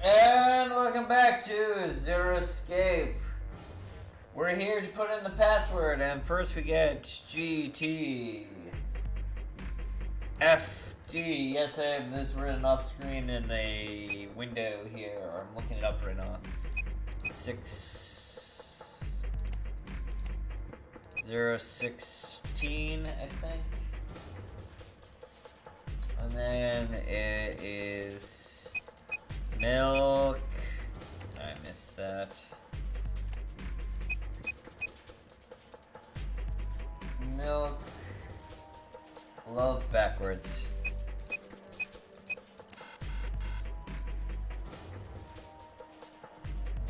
And welcome back to Zero Escape. We're here to put in the password, and first we get GTFD. Yes, I have this written off screen in a window here. I'm looking it up right now. 6016, I think. And then it is milk. I missed that. Milk. Love backwards.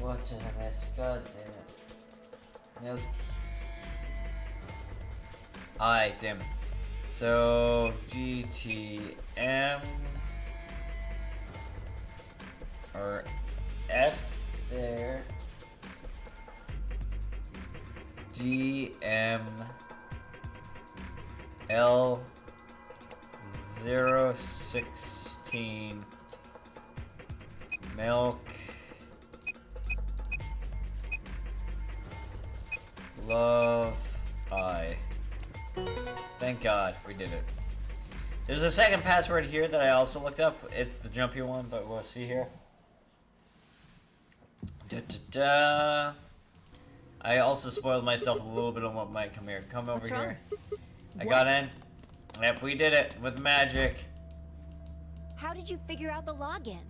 What did I miss? God damn it. Milk. Alright, damn. So GTM or F there. GML 016 milk love I. Thank God we did it. There's a second password here that I also looked up. It's the jumpy one, but we'll see here. I also spoiled myself a little bit on what might come here. Come over here. I got in. Yep, we did it with magic. How did you figure out the login?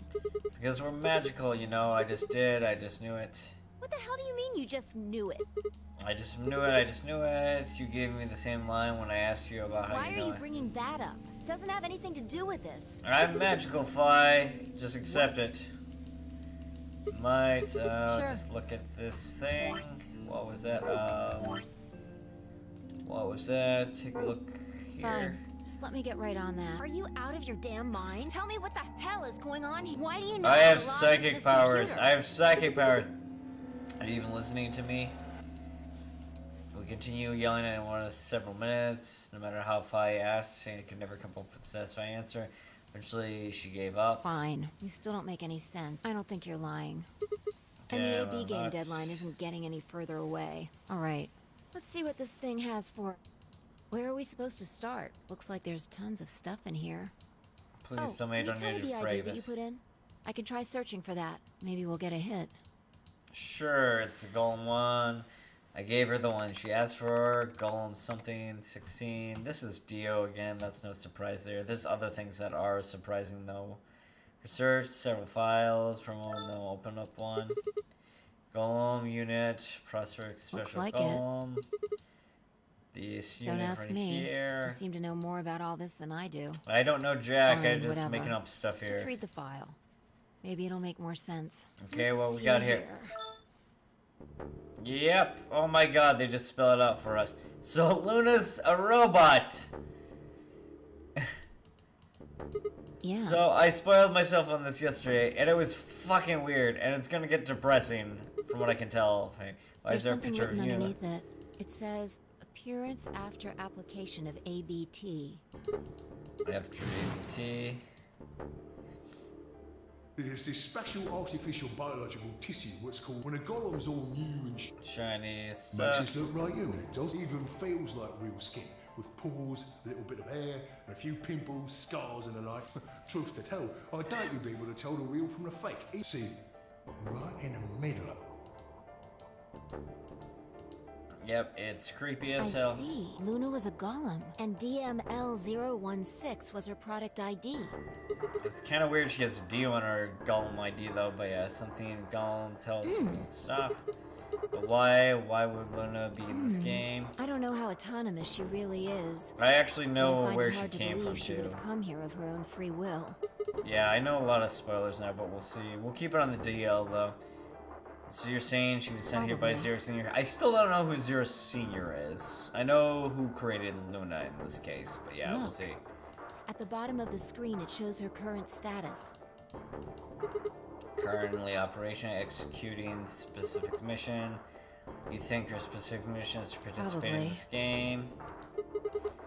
Because we're magical, you know. I just knew it. What the hell do you mean you just knew it? I just knew it. You gave me the same line when I asked you about how Why you are know you it. bringing that up? Doesn't have anything to do with this. I'm magical, Fly. Just accept it. Might Sure. just look at this thing. What was that? What was that? Take a look here. Fine. Just let me get right on that. Are you out of your damn mind? Tell me what the hell is going on here. Why do you know I how have to log into psychic this powers. computer? I have psychic powers. Are you even listening to me? We continue yelling at one of several minutes. No matter how Fi asked, saying it could never come up with a satisfying answer. Eventually, she gave up. Fine. You still don't make any sense. I don't think you're lying. And Yeah, the AB well, game that's- deadline isn't getting any further away. Alright. Let's see what this thing has for... Where are we supposed to start? Looks like there's tons of stuff in here. Please tell me I can you don't tell me need to the frag ID that you this. put in? I can try searching for that. Maybe we'll get a hit. Sure, it's the Golem one. I gave her the one she asked for. Golem something 16. This is Dio again. That's no surprise there. There's other things that are surprising though. Research several files from one. No, open up one. Golem unit. Prospect special like Golem. This Don't unit ask right me. here. You seem to know more about all this than I do. I don't know Jack. Fine, I'm just whatever. making up stuff here. Just read the file. Maybe it'll make more sense. Okay, Let's what we see got here? Yep. Oh my God, they just spell it out for us. So Luna's a robot. Yeah. So I spoiled myself on this yesterday, and it was fucking weird, and it's gonna get depressing from what I can tell. Why There's is there a something picture of written you? underneath it. It says appearance after application of ABT. After ABT. There's this special artificial biological tissue, what's called when a golem's all new and Shiny makes stuff. it look right human. It does. Even feels like real skin, with pores, a little bit of hair, and a few pimples, scars, and the like. Truth to tell, I doubt you'd be able to tell the real from the fake. See, right in the middle. Yep, it's creepy I as hell. see. Luna was a golem, and DML016 was her product ID. It's kind of weird she has a D on her Golem ID though, but yeah, something Golem tells me to stop. But why would Luna be in this game? I don't know how autonomous she really is. I actually I know find where it she hard to came from believe she would too. have come here of her own free will. Yeah, I know a lot of spoilers now, but we'll see. We'll keep it on the DL though. So you're saying she was sent here by Probably. Zero Senior? I still don't know who Zero Senior is. I know who created Luna in this case, but yeah, we'll Look. see. At the bottom of the screen, it shows her current status. Currently operation executing specific mission. You think your specific mission is to participate in Probably. this game?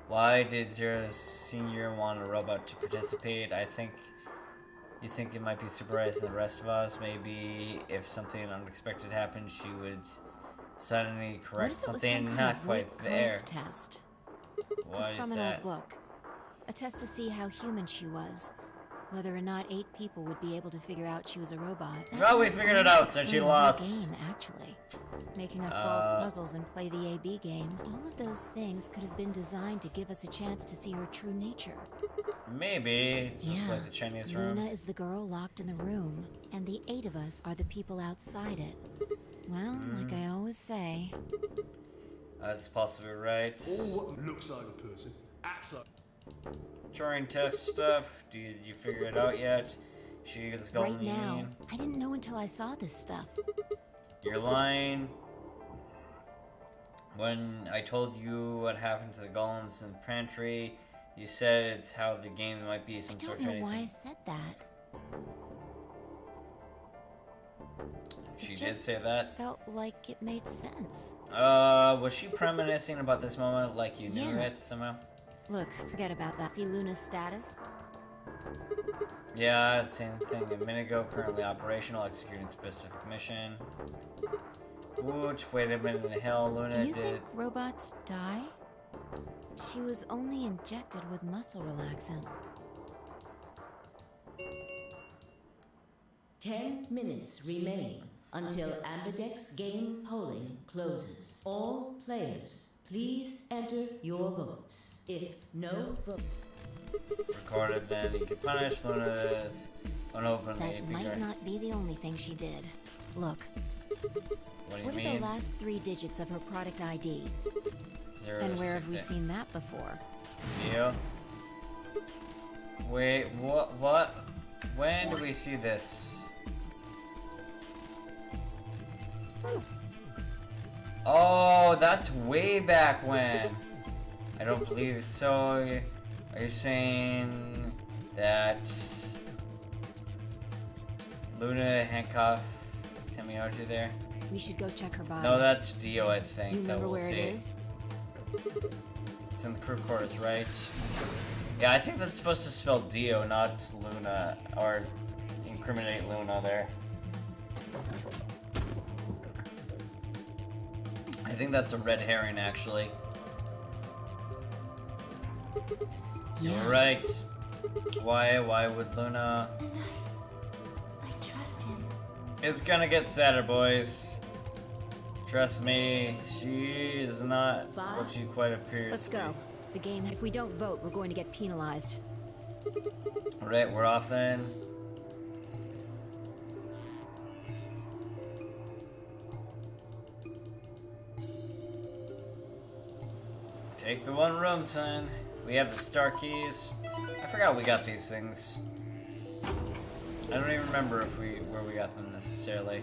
Why did Zero Senior want a robot to participate? I think You think it might be surprised the rest of us? Maybe if something unexpected happened, she would suddenly What correct if it was something some kind not of quite root there. cove test? What It's is from an that? old book. A test to see how human she was. Whether or not 8 people would be able to figure out she was a robot. That Well, we might figured it almost out, so she explain the whole lost. game, actually. Making us solve puzzles and play the AB game. All of those things could have been designed to give us a chance to see her true nature. Maybe. It's just Yeah. like the Chinese room. Luna is the girl locked in the room, and the 8 of us are the people outside it. Well, like I always say, That's possibly right. All what looks like a person acts like. Turing test stuff. Did you figure it out yet? She is going right now, I didn't know until I saw this stuff. You're lying. When I told you what happened to the golems in the pantry, you said it's how the game might be I some sort don't of know why I anything. said that. She It did just say that. Felt like it made sense. Was she reminiscing about this moment like you knew Yeah. it somehow? Look, forget about that. See Luna's status? Yeah, same thing a minute ago. Currently operational, executing specific mission. Which, wait a minute, the hell Luna You did. think robots die? She was only injected with muscle relaxant. 10 minutes remain until Ambidex game polling closes. All players, please enter your votes. If no vote, Recorded, then you get punished. Luna is unopenly That might bigger. not be the only thing she did. Look, What do you what are mean? the last 3 digits of her product ID? 0 And to where have we 6. seen that before? Neo? Wait, what? When do we see this? Oh, that's way back when. I don't believe so. Are you saying that Luna handcuffed Tamiyoshi there? We should go check her body. No, that's Dio, I think. You that remember we'll where see. it is? It's in the crew quarters, right? Yeah, I think that's supposed to spell Dio, not Luna, or incriminate Luna there. I think that's a red herring, actually. You're right. Why would Luna? And I trust him. It's gonna get sadder, boys. Trust me, she is not what she quite appears Let's to be. go. The game, if we don't vote, we're going to get penalized. Alright, we're off then. Take the one room, son. We have the star keys. I forgot we got these things. I don't even remember if where we got them necessarily.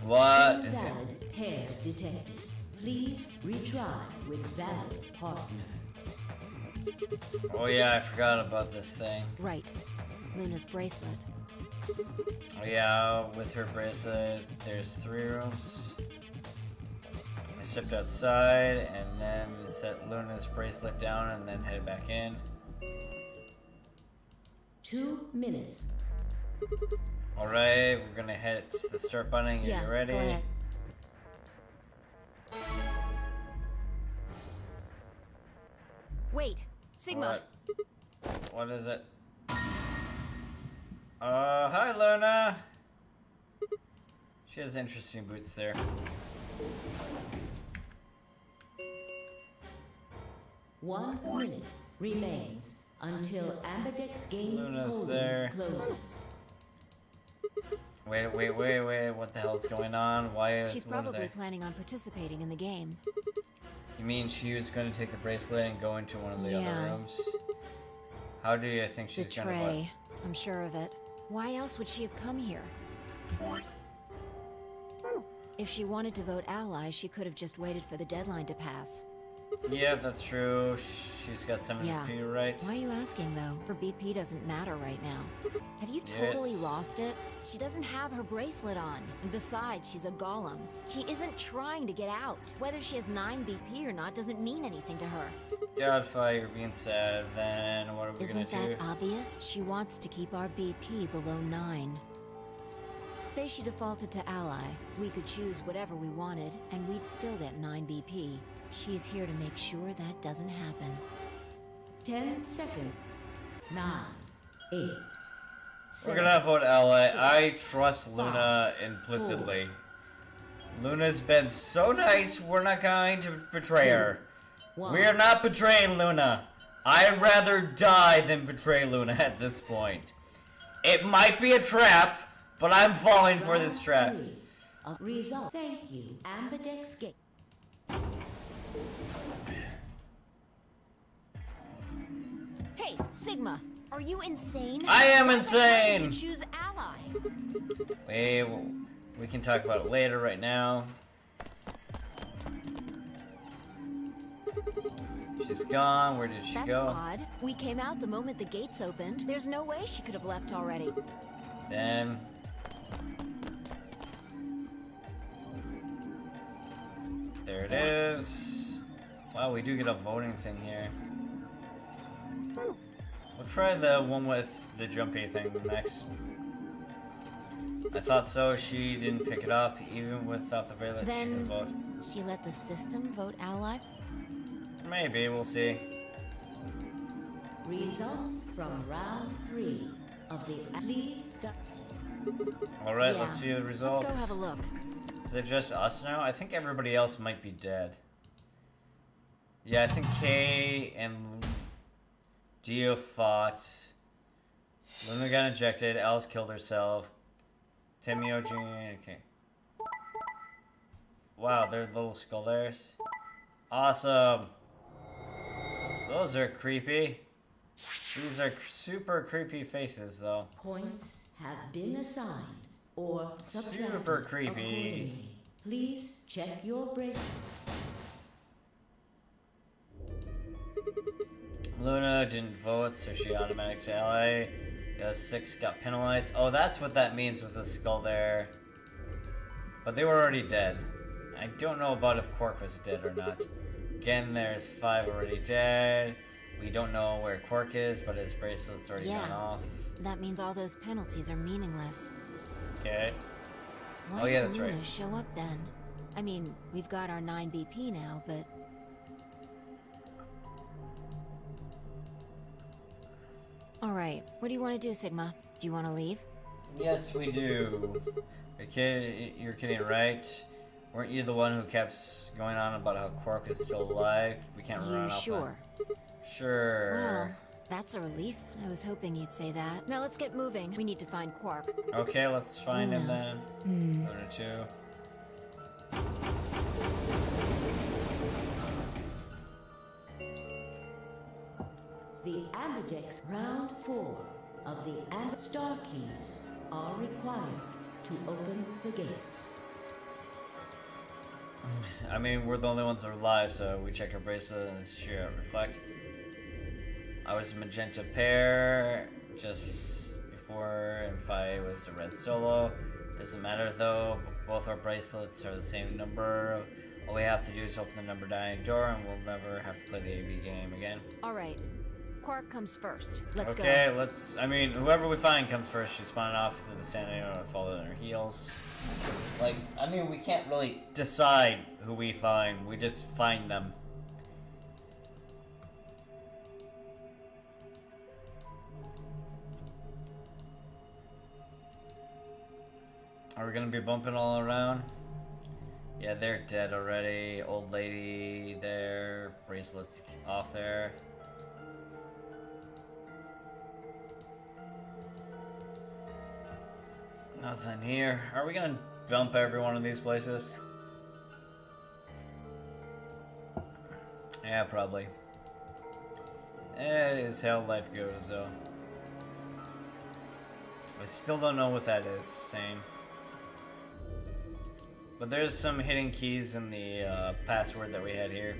What is it? invalid pair detected. Please retry with valid partner. Oh yeah, I forgot about this thing. Right. Luna's bracelet. Oh yeah, with her bracelet, there's 3 rooms. I stepped outside and then set Luna's bracelet down and then head back in. 2 minutes. Alright, we're gonna hit the start button. Yeah, You ready? go ahead. Wait, Sigma. What is it? Hi Luna! She has interesting boots there. One minute remains until Ambidex game Luna's polling there. closes. Wait, what the hell is going on? Why is She's Luna probably there? planning on participating in the game. You mean she was going to take the bracelet and go into one of the Yeah. other rooms? How do you think The she's going to tray. I'm sure of it. Why else would she have come here? If she wanted to vote allies, she could have just waited for the deadline to pass. Yeah, that's true. She's got 7 Yeah. BP, right? Why are you asking, though? Her BP doesn't matter right now. Have you totally Yes. lost it? She doesn't have her bracelet on. And besides, she's a golem. She isn't trying to get out. Whether she has 9 BP or not doesn't mean anything to her. Godfrey, you're being sad. Then what are we Isn't gonna do? that obvious? She wants to keep our BP below 9. Say she defaulted to ally. We could choose whatever we wanted, and we'd still get 9 BP. She's here to make sure that doesn't happen. 10 seconds. 9, 8, We're gonna vote ally. I trust Luna implicitly. Luna's been so nice, we're not going to betray her. 1. We are not betraying Luna. I'd rather die than betray Luna at this point. It might be a trap, but I'm falling for this trap. Round 3 of result. Thank you, Ambidex Game. Hey, Sigma, are you insane? I am Why the hell did insane. you choose ally? Wait, we can talk about it later. Right now, she's gone. Where did she That's go? odd. We came out the moment the gates opened. There's no way she could have left already. Then there it is. Wow, we do get a voting thing here. We'll try the one with the jumpy thing next. I thought so. She didn't pick it up, even without the village. She Then- can vote. She let the system vote ally? Maybe we'll see. Results from round 3 of the Please stop. All right, Yeah. let's see the results. Let's go have a look. Is it just us now? I think everybody else might be dead. Yeah, I think Kay and Dio fought. Luna got injected. Alice killed herself. Timmy, okay. Wow, they're little skull theirs. Awesome. Those are creepy. These are super creepy faces, though. Points have been assigned or subtracted Super creepy. accordingly. Please check your bracelet. Luna didn't vote, so she automatic to ally. The other 6 got penalized. Oh, that's what that means with the skull there. But they were already dead. I don't know about if Quark was dead or not. Again, there's 5 already dead. We don't know where Quark is, but his bracelet's already Yeah. gone off. That means all those penalties are meaningless. Okay. Why Oh, yeah, did that's Luna right. show up then? I mean, we've got our 9 BP now, but... Alright, what do you want to do, Sigma? Do you want to leave? Yes, we do. You're kidding, right? Weren't you the one who kept going on about how Quark is still alive? We can't run You off. sure? Sure. Well, that's a relief. I was hoping you'd say that. Now let's get moving. We need to find Quark. Okay, let's find him Luna. then. Luna 2. The Ambidex round 4 of the Star Keys are required to open the gates. I mean, we're the only ones that are alive, so we check our bracelet and it's sure reflect. I was a magenta pair just before, and Fi was a red solo. Doesn't matter though, both our bracelets are the same number. All we have to do is open the number 9 door and we'll never have to play the AB game again. Alright, Quark comes first. Let's go. Okay, I mean, whoever we find comes first. She's spawning off through the standing or fall on her heels. Like, I mean, we can't really decide who we find. We just find them. Are we gonna be bumping all around? Yeah, they're dead already. Old lady there. Bracelets off there. Nothing here. Are we gonna bump every one of these places? Yeah, probably. It is how life goes, though. I still don't know what that is. Same. But there's some hidden keys in the password that we had here.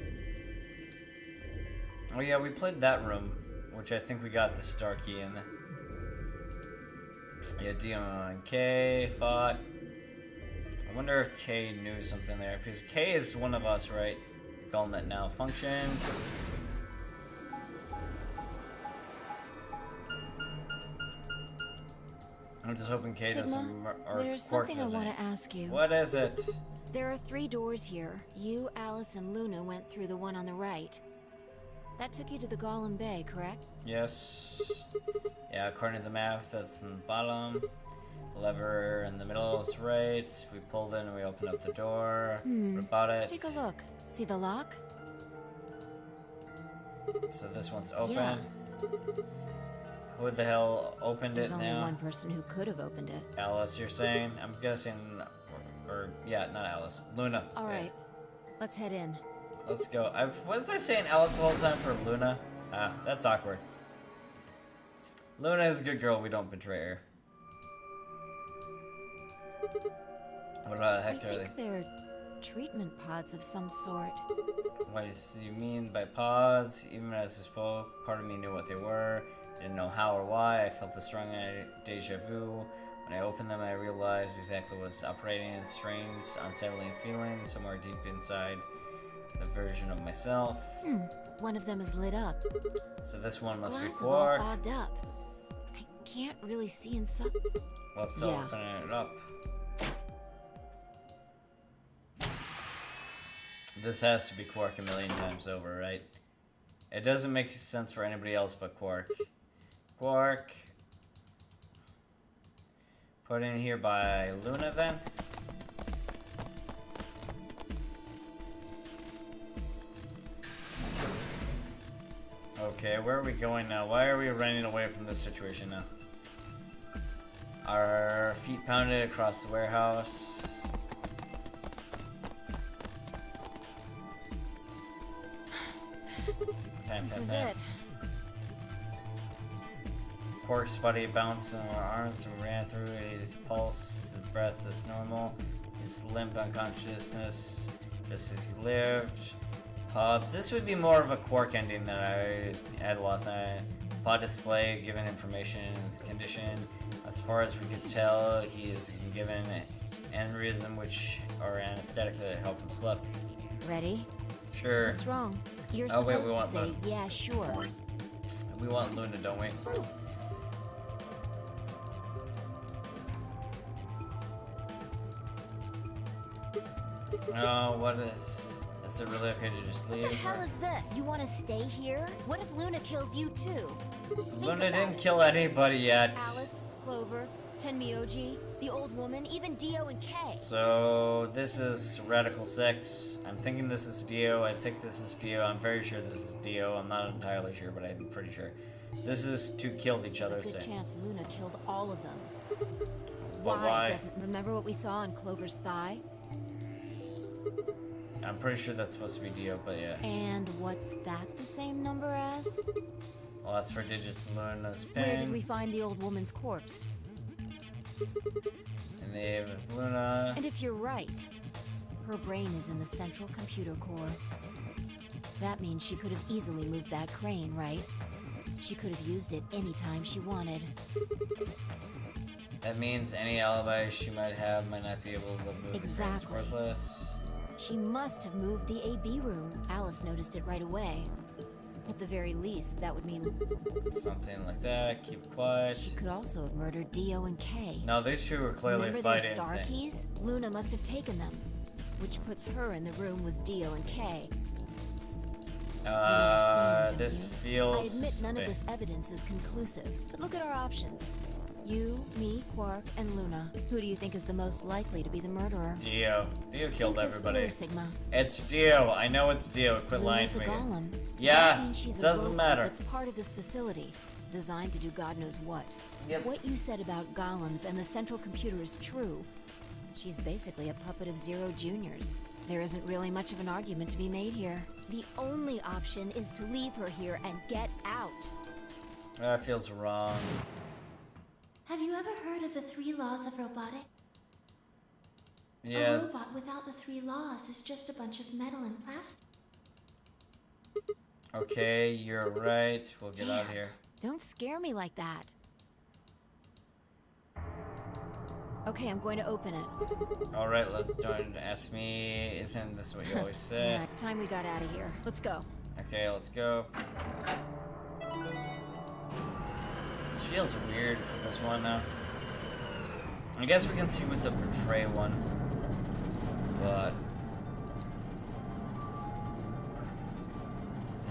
Oh yeah, we played that room, which I think we got the star key in. Yeah, Dio and K fought. I wonder if K knew something there, because K is one of us, right? The golem that now function. I'm just hoping K Sigma, doesn't or there's Quark something I doesn't. want to ask you. What is it? There are 3 doors here. You, Alice, and Luna went through the one on the right. That took you to the Golem Bay, correct? Yes. Yeah, according to the map, that's in the bottom. The lever in the middle is right. We pulled in and we opened up the door. What about it? Take a look. See the lock? So this one's open. Yeah. Who the hell opened There's it only now? one person who could have opened it. Alice, you're saying? I'm guessing, or yeah, not Alice. Luna. All Yeah. right, let's head in. Let's go. Was I saying Alice the whole time for Luna? Ah, that's awkward. Luna is a good girl. We don't betray her. What about I Hector? think they're treatment pods of some sort. What do you mean by pods? Even as I spoke, part of me knew what they were. Didn't know how or why. I felt a strong deja vu. When I opened them, I realized exactly what was operating. A strange, unsettling feeling somewhere deep inside the version of myself. One of them is lit up. So this one must be Glass is all Quark. fogged up. I can't really see inside. Let's Yeah. open it up. This has to be Quark a million times over, right? It doesn't make sense for anybody else but Quark. Quark. Put in here by Luna then. Okay, where are we going now? Why are we running away from this situation now? Our feet pounded across the warehouse. This is it. Quark's body bounced on our arms and ran through his pulse. His breath is normal. His limp unconsciousness just as he lived. This would be more of a Quark ending than I had last night. Pod display, given information, his condition. As far as we could tell, he is given aneurysm, which or anesthetic that help him sleep. Ready? Sure. What's wrong? You're Oh, wait, supposed we to want say, Luna. yeah, sure. We want Luna, don't we? Oh, what is... Is it really okay to just leave? What the hell or- is this? You want to stay here? What if Luna kills you too? Think Luna about didn't it. kill anybody yet. Alice, Clover, Tenmyoji, the old woman, even Dio and Kay. So, this is Radical 6. I'm thinking this is Dio. I think this is Dio. I'm very sure this is Dio. I'm not entirely sure, but I'm pretty sure. This is two killed each There's a other. good Thing. chance Luna killed all of them. But why? doesn't remember what we saw on Clover's thigh? I'm pretty sure that's supposed to be Dio, but yeah. And what's that the same number as? Well, that's for Digits and Luna's Where did pin. we find the old woman's corpse? And they have with Luna. And if you're right, her brain is in the central computer core. That means she could have easily moved that crane, right? She could have used it anytime she wanted. That means any alibi she might have might not be able to move. Exactly. It's worthless. She must have moved the AB room. Alice noticed it right away. At the very least, that would mean Something like that. Keep quiet. she could also have murdered Dio and Kay. No, these two were clearly Remember their fighting. star thing. keys? Luna must have taken them, which puts her in the room with Dio and Kay. You understand, don't This you? feels. I admit none of this evidence is conclusive, but look at our options. You, me, Quark, and Luna. Who do you think is the most likely to be the murderer? Dio. Dio killed Think this everybody. through, Sigma. It's Dio. I know it's Dio. Quit lying Luna's to a me. golem. Yeah, That means she's a doesn't robot matter. That's part of this facility, designed to do God knows what. Yep. What you said about golems and the central computer is true. She's basically a puppet of Zero Juniors. There isn't really much of an argument to be made here. The only option is to leave her here and get out. That feels wrong. Have you ever heard of the 3 laws of robotics? A Yeah. robot without the 3 laws is just a bunch of metal and plastic. Okay, you're right. We'll get out of Damn. here. Don't scare me like that. Okay, I'm going to open it. Alright, let's don't ask me. Isn't this what you always say? Yeah, it's time we got out of here. Let's go. Okay, let's go. It feels weird for this one though. I guess we can see with the Betray one. But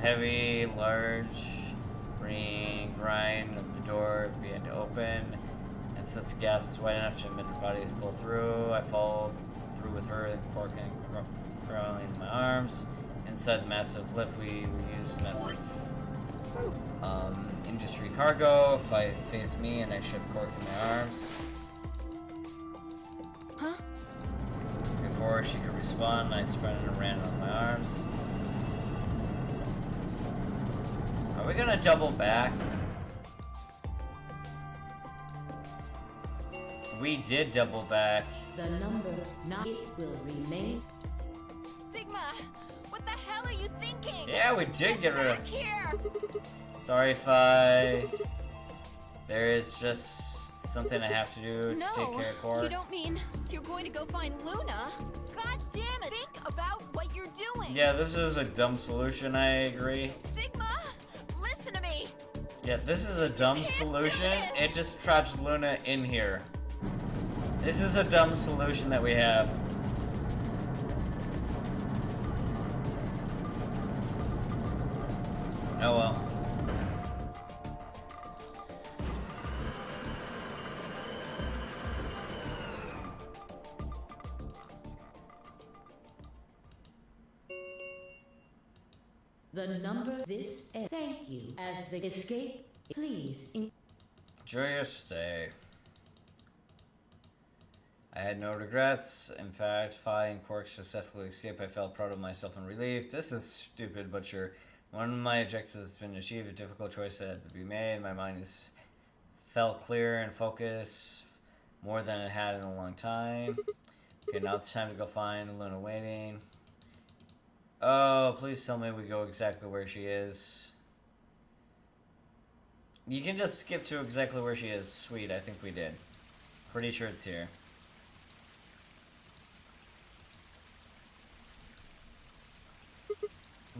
heavy, large, grind of the door began to open, and since the gap is wide enough to admit her body to pull through, I fall through with her and Quark and crawling in my arms. Inside the massive lift, we use massive industry cargo. If I face me and I shift Quark in my arms. Huh? Before she could respond, I sprinted and ran on my arms. Are we gonna double back? We did double back. The number 9 it will remain. Sigma, what the hell are you thinking? Yeah, we did get rid of. Back here. Sorry if I. There is just something I have to do to No, take care of Quark. you don't mean you're going to go find Luna? God damn it! Think about what you're doing. Yeah, this is a dumb solution. I agree. Sigma, listen to me. Yeah, this is a dumb can't do solution. this. It just traps Luna in here. This is a dumb solution that we have. Oh well. The number this end. Thank you. As the escape, please. Enjoy your stay. I had no regrets. In fact, following Quark's successful escape, I felt proud of myself and relieved. This is stupid, but sure. One of my objectives has been achieved. A difficult choice that had to be made. My mind felt clear and focused more than it had in a long time. Okay, now it's time to go find Luna waiting. Oh, please tell me we go exactly where she is. You can just skip to exactly where she is. Sweet, I think we did. Pretty sure it's here.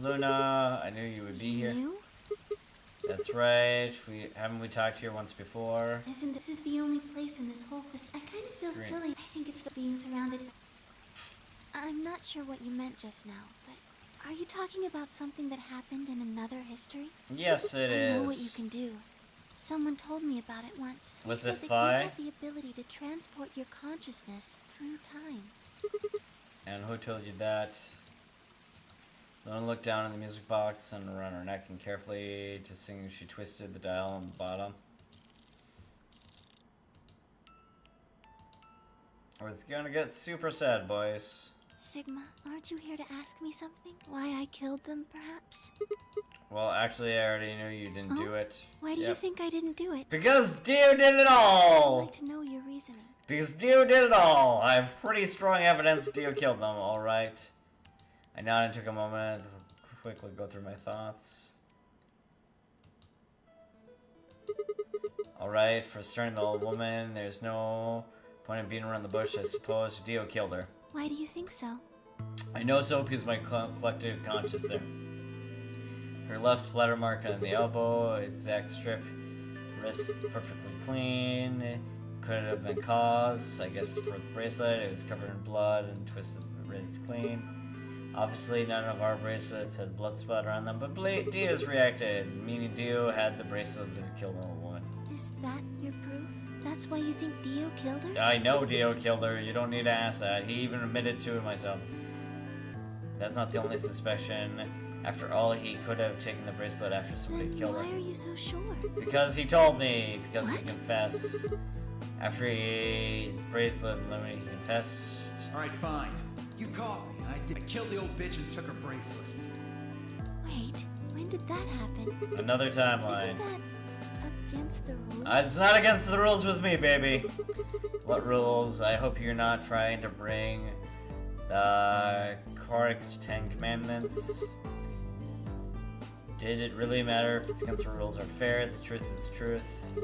Luna, I knew you would be here. You? That's right. Haven't we talked here once before? Isn't this is the only place in this whole I kind of feel Scream. silly. I think it's the being surrounded. I'm not sure what you meant just now, but are you talking about something that happened in another history? Yes, it I know is. what you can do. Someone told me about it once. They Was said it that Phi? you have the ability to transport your consciousness through time. And who told you that? Luna looked down in the music box and around her neck and carefully to sing she twisted the dial on the bottom. It's gonna get super sad, boys. Sigma, aren't you here to ask me something? Why I killed them, perhaps? Well, actually, I already knew you didn't do it. Why do you think I didn't do it? Because Dio did it I'd all! like to know your reasoning. Because Dio did it all! I have pretty strong evidence Dio killed them, alright? I nodded and took a moment to quickly go through my thoughts. Alright, for starting the old woman, there's no point in beating around the bush, I suppose. Dio killed her. Why do you think so? I know so because my collective conscious there. Her left splatter mark on the elbow, exact strip, wrist perfectly clean. Could have been cause, I guess, for the bracelet. It was covered in blood and twisted the wrist clean. Obviously, none of our bracelets had blood splatter on them, but Dio's reacted, meaning Dio had the bracelet that killed the old woman. Is that your proof? That's why you think Dio killed her? I know Dio killed her. You don't need to ask that. He even admitted to it myself. That's not the only suspicion. After all, he could have taken the bracelet after somebody Then killed her. why are you so sure? Because he told me. Because he What? confessed. After he ate his bracelet, he confessed. Alright, fine. You caught me. I did. I killed the old bitch and took her bracelet. Wait, when did that happen? Another timeline. Isn't that against the rules? It's not against the rules with me, baby. What rules? I hope you're not trying to bring the Quark's 10 Commandments. Did it really matter if it's against the rules or fair? The truth is the truth.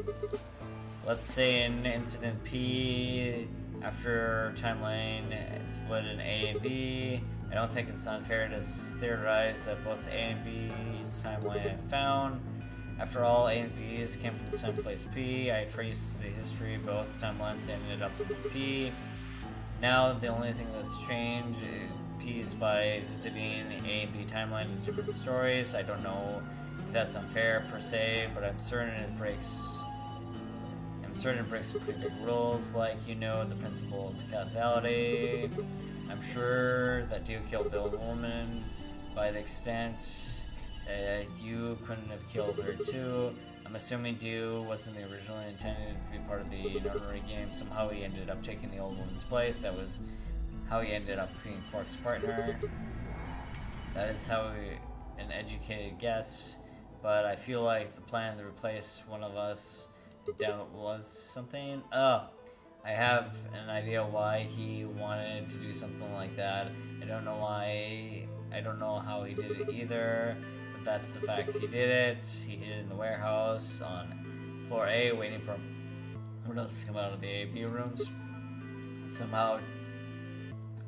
Let's say in Incident P, after timeline split in A and B, I don't think it's unfair to theorize that both A and B's timeline I found. After all, A and B's came from the same place P. I traced the history of both timelines and ended up in P. Now the only thing that's changed is P is by visiting the A and B timeline in different stories. I don't know if that's unfair per se, but I'm certain it breaks some pretty big rules, like, you know, the principle of causality. I'm sure that Dio killed the old woman by the extent that you couldn't have killed her too. I'm assuming Dio wasn't originally intended to be part of the notary game. Somehow he ended up taking the old woman's place. That was how he ended up being Quark's partner. That is how an educated guess, but I feel like the plan to replace one of us down was something. I have an idea why he wanted to do something like that. I don't know why. I don't know how he did it either, but that's the fact. He did it. He hid it in the warehouse on floor A, waiting for everyone else to come out of the A/B rooms. Somehow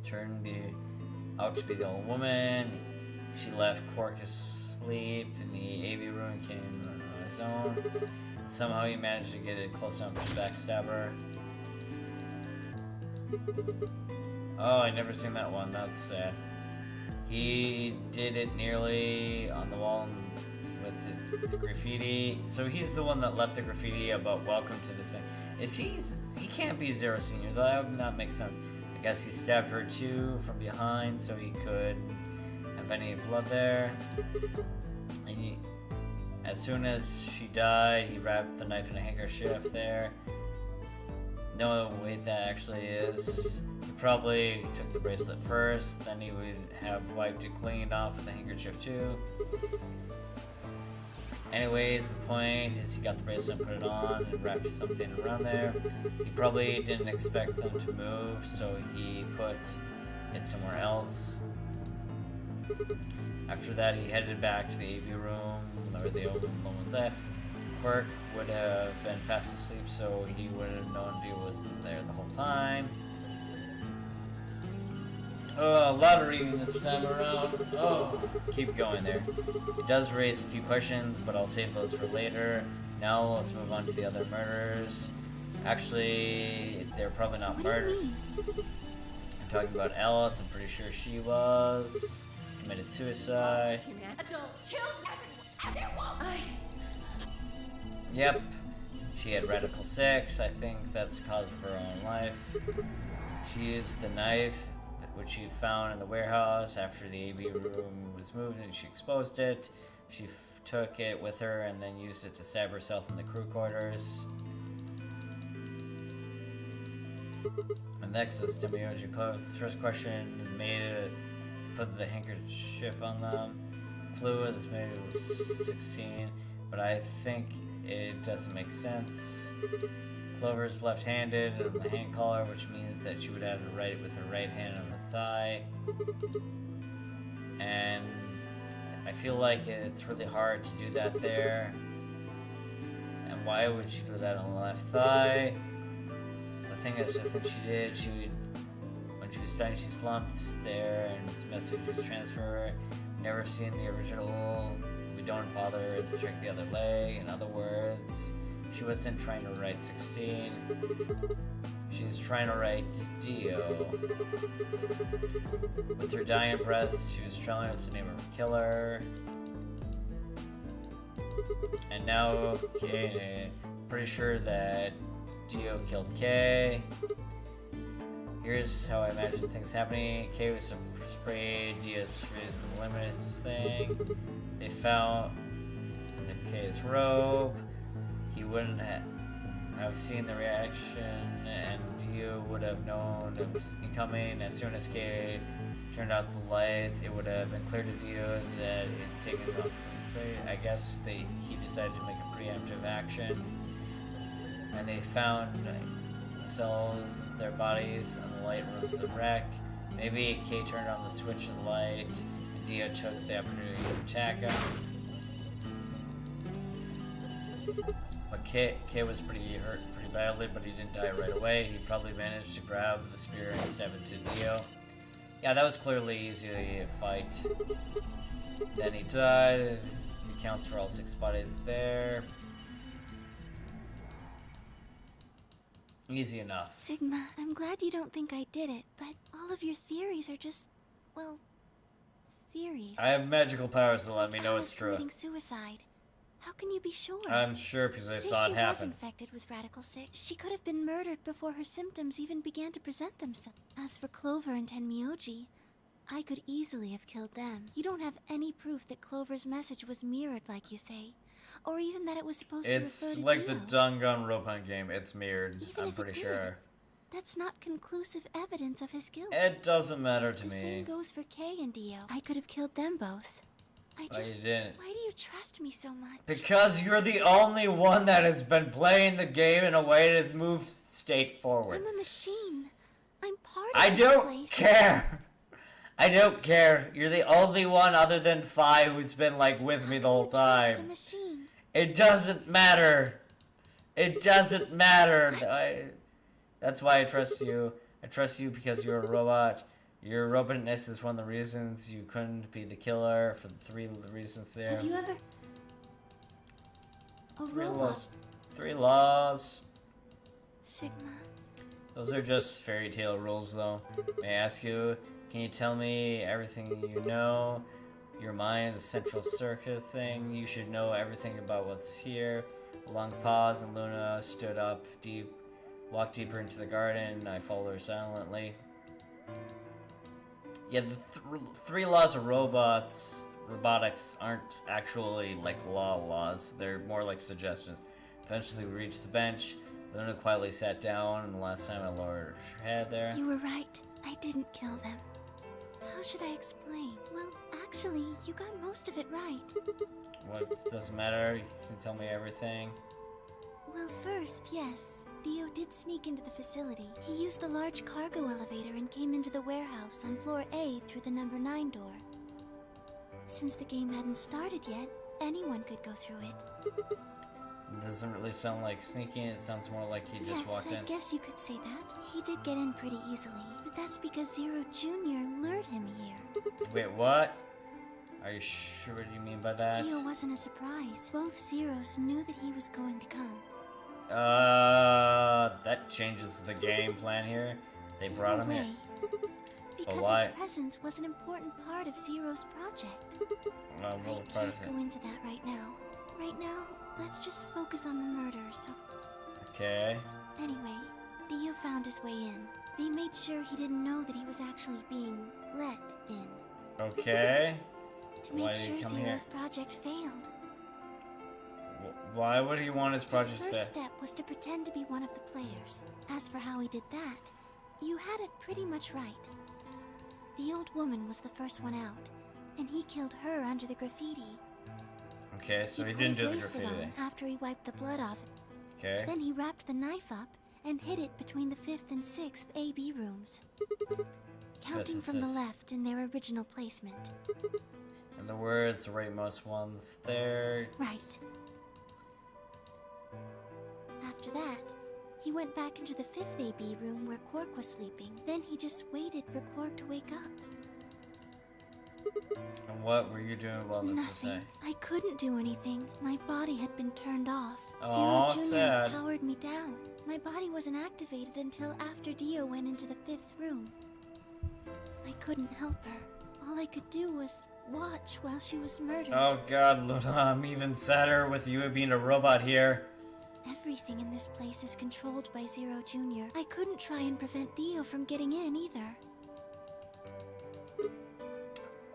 turned out to be the old woman. She left Quark asleep in the A/B room, came on his own. Somehow he managed to get it close enough to backstab her. Oh, I never seen that one. That's sad. He did it nearly on the wall with his graffiti. So he's the one that left the graffiti about welcome to this thing. He can't be Zero Senior. That would not make sense. I guess he stabbed her too from behind so he could have any blood there. And as soon as she died, he wrapped the knife in a handkerchief there. No, wait, that actually is. He probably took the bracelet first, then he would have wiped it clean off with the handkerchief too. Anyways, the point is he got the bracelet and put it on and wrapped something around there. He probably didn't expect them to move, so he put it somewhere else. After that, he headed back to the A/B room, where the old woman left. Quark would have been fast asleep, so he would have known Dio wasn't there the whole time. Oh, a lot of reading this time around. Oh, keep going there. It does raise a few questions, but I'll save those for later. Now let's move on to the other murders. Actually, they're probably not murders. I'm talking about Alice. I'm pretty sure she committed suicide. Adults, children, everyone. Yep. She had Radical 6. I think that's the cause of her own life. She used the knife, which she found in the warehouse after the A/B room was moved, and she exposed it. She took it with her and then used it to stab herself in the crew quarters. And next is Timioji Clove. First question made it put the handkerchief on them. Fluid that's made it was 16, but I think it doesn't make sense. Clover's left-handed on the hand collar, which means that she would have to write with her right hand on the thigh. And I feel like it's really hard to do that there. And why would she do that on the left thigh? The thing is, I think she did. When she was dying, she slumped there, and the message was transferred. Never seen the original. We don't bother to check the other leg. In other words, she wasn't trying to write 16. She's trying to write Dio. With her dying breath, she was telling us the name of her killer. And now, okay, pretty sure that Dio killed Kay. Here's how I imagine things happening. Kay was sprayed Dio's luminous thing. They found Kay's robe. He wouldn't have seen the reaction, and Dio would have known it was incoming. As soon as Kay turned out the lights, it would have been clear to Dio that it's taken off. I guess he decided to make a preemptive action, and they found themselves, their bodies, in the light rooms of the wreck. Maybe Kay turned on the switch of the light, and Dio took the opportunity to attack him. But K was pretty hurt pretty badly, but he didn't die right away. He probably managed to grab the spear and stab it to Dio. Yeah, that was clearly easy to fight. Then he died. This accounts for all 6 bodies there. Easy enough. Sigma, I'm glad you don't think I did it, but all of your theories are just, well, theories. I have magical powers to let me know Alice it's true. committing suicide. How can you be sure? I'm sure because I Say saw it she was happen. infected with Radical 6. She could have been murdered before her symptoms even began to present themselves. As for Clover and Tenmyoji, I could easily have killed them. You don't have any proof that Clover's message was mirrored like you say. Or even that it was supposed It's to refer to like Dio. the Danganronpa game. It's mirrored. Even I'm if it pretty did, sure. That's not conclusive evidence of his guilt. It doesn't matter to The same me. goes for Kay and Dio. I could have killed them both. I Why just... you didn't? Why do you trust me so much? Because you're the only one that has been playing the game in a way that has moved state forward. I'm a machine. I'm part of I this don't place. care. I don't care. You're the only one other than Fi who's been like with me the whole You trust a time. machine. It doesn't matter. It doesn't matter. That's why I trust you. I trust you because you're a robot. Your robotness is one of the reasons you couldn't be the killer for the 3 reasons there. Have you ever... A 3 robot? laws. 3 laws. Sigma. Those are just fairy tale rules, though. May I ask you, can you tell me everything you know? Your mind, the central circuit thing. You should know everything about what's here. A long pause, and Luna stood up, walked deeper into the garden. I followed her silently. Yeah, the 3 laws of robotics aren't actually like laws. They're more like suggestions. Eventually, we reached the bench. Luna quietly sat down, and the last time I lowered her head there. You were right. I didn't kill them. How should I explain? Well, actually, you got most of it right. What doesn't matter? You can tell me everything. Well, first, yes. Dio did sneak into the facility. He used the large cargo elevator and came into the warehouse on floor A through the number 9 door. Since the game hadn't started yet, anyone could go through it. It doesn't really sound like sneaking. It sounds more like he just walked I in. guess you could say that. He did get in pretty easily, but that's because Zero Jr. lured him here. Wait, what? Are you sure what you mean by that? Dio wasn't a surprise. Both Zeros knew that he was going to come. That changes the game plan here. They brought him in a here. way, because why? his presence was an important part of Zero's project. Well, I what part can't is it? go into that right now. Right now, let's just focus on the murders. Okay. Anyway, Dio found his way in. They made sure he didn't know that he was actually being let in. Okay. To make Why did he sure come here? Zero's project failed. Why would he want his project His to first step was to pretend to be one of the players. As for how he did that, you had it pretty much right. The old woman was the first one out, and he killed her under the graffiti. Okay, so he put didn't a do the bracelet graffiti. on after he wiped the blood off it. Okay. Then he wrapped the knife up and hid it between the 5th and 6th AB rooms. Counting from the is- left in their original placement. In the words, the rightmost ones there. Right. After that, he went back into the 5th AB room where Quark was sleeping. Then he just waited for Quark to wake up. And what were you doing while this was Nothing. saying? I couldn't do anything. My body had been turned off. Aw, Zero Jr. sad. powered me down. My body wasn't activated until after Dio went into the 5th room. I couldn't help her. All I could do was watch while she was murdered. Oh god, Luna, I'm even sadder with you being a robot here. Everything in this place is controlled by Zero Jr. I couldn't try and prevent Dio from getting in either.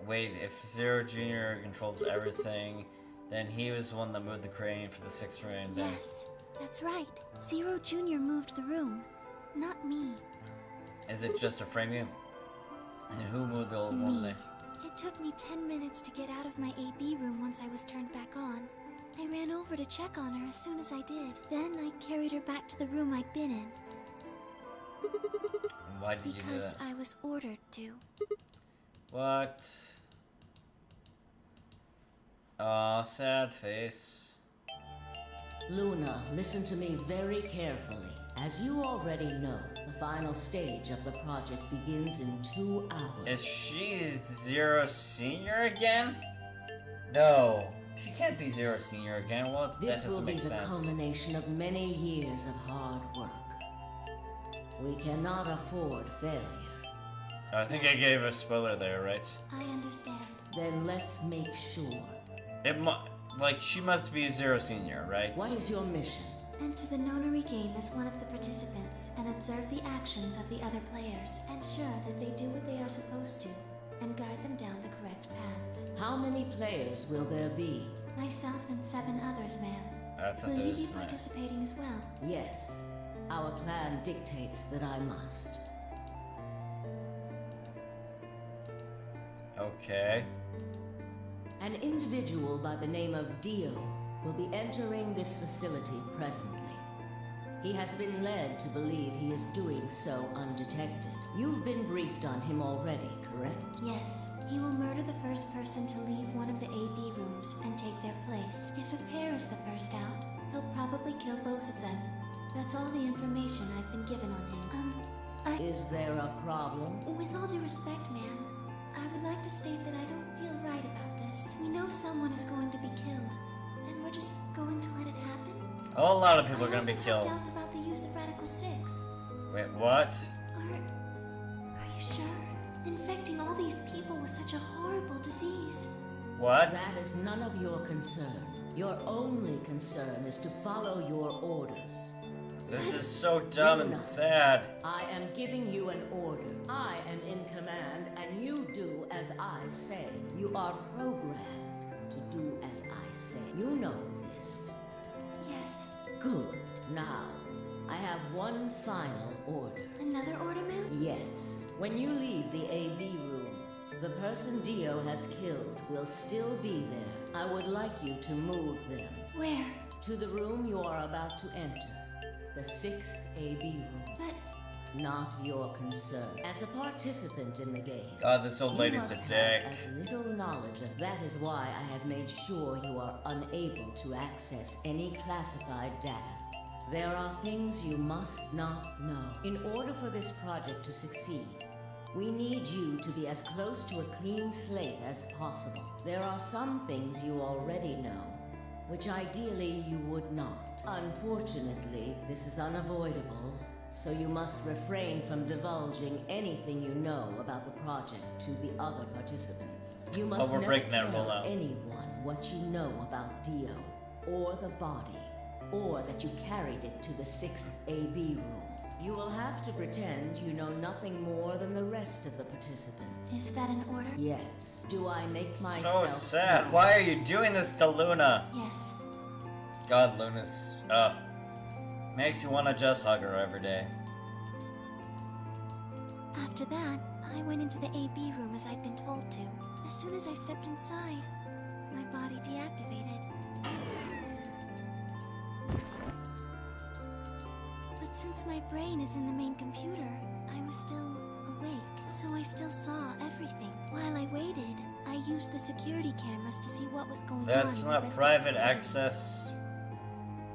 Wait, if Zero Jr. controls everything, then he was the one that moved the crane for the 6th room. Then. Yes, that's right. Zero Jr. moved the room, not me. Is it just a framing? And who moved the old Me. woman there? It took me 10 minutes to get out of my AB room once I was turned back on. I ran over to check on her as soon as I did. Then I carried her back to the room I'd been in. Why did you do Because that? I was ordered to. What? Aw, sad face. Luna, listen to me very carefully. As you already know, the final stage of the project begins in 2 hours. Is she Zero Senior again? No, she can't be Zero Senior again. Well, This that will doesn't be make the sense. culmination of many years of hard work. We cannot afford failure. I think I gave a spoiler there, right? I understand. Then let's make sure. Like, she must be Zero Senior, right? What is your mission? Enter the Nonary game as one of the participants and observe the actions of the other players. Ensure that they do what they are supposed to and guide them down the correct paths. How many players will there be? Myself and 7 others, ma'am. I thought Will that you be was participating as well? Yes. Our plan dictates that I must. Okay. An individual by the name of Dio will be entering this facility presently. He has been led to believe he is doing so undetected. You've been briefed on him already, correct? Yes. He will murder the first person to leave one of the AB rooms and take their place. If a pair is the first out, he'll probably kill both of them. That's all the information I've been given on him. Is there a problem? With all due respect, ma'am, I would like to state that I don't feel right about this. We know someone is going to be killed, and we're just going to let it happen? A lot of people are I gonna be also killed. have doubts about the use of Radical 6. Wait, what? Are you sure? Infecting all these people with such a horrible disease. What? That is none of your concern. Your only concern is to follow your orders. This is so dumb and Luna. sad. I am giving you an order. I am in command, and you do as I say. You are programmed to do as I say. You know this. Yes. Good. Now, I have one final order. Another order, ma'am? Yes. When you leave the AB room, the person Dio has killed will still be there. I would like you to move them Where? to the room you are about to enter. The 6th AB room. But Not your concern. As a participant in the game, God, this old you lady's a must dick. have as little knowledge of that is why I have made sure you are unable to access any classified data. There are things you must not know. In order for this project to succeed, we need you to be as close to a clean slate as possible. There are some things you already know, which ideally you would not. Unfortunately, this is unavoidable, so you must refrain from divulging anything you know about the project to the other participants. You must we're never breaking that tell rule now. anyone what you know about Dio, or the body, or that you carried it to the 6th AB room. You will have to pretend you know nothing more than the rest of the participants. is that an order? Yes. Do I make So myself sad. clear? Why are you doing this to Luna? Yes. God, Luna's. Ugh. Makes you want to just hug her every day. After that, I went into the AB room as I'd been told to. As soon as I stepped inside, my body deactivated. But since my brain is in the main computer, I was still awake, so I still saw everything. While I waited, I used the security cameras to see what was going on. That's in the not rest of the private facility. access,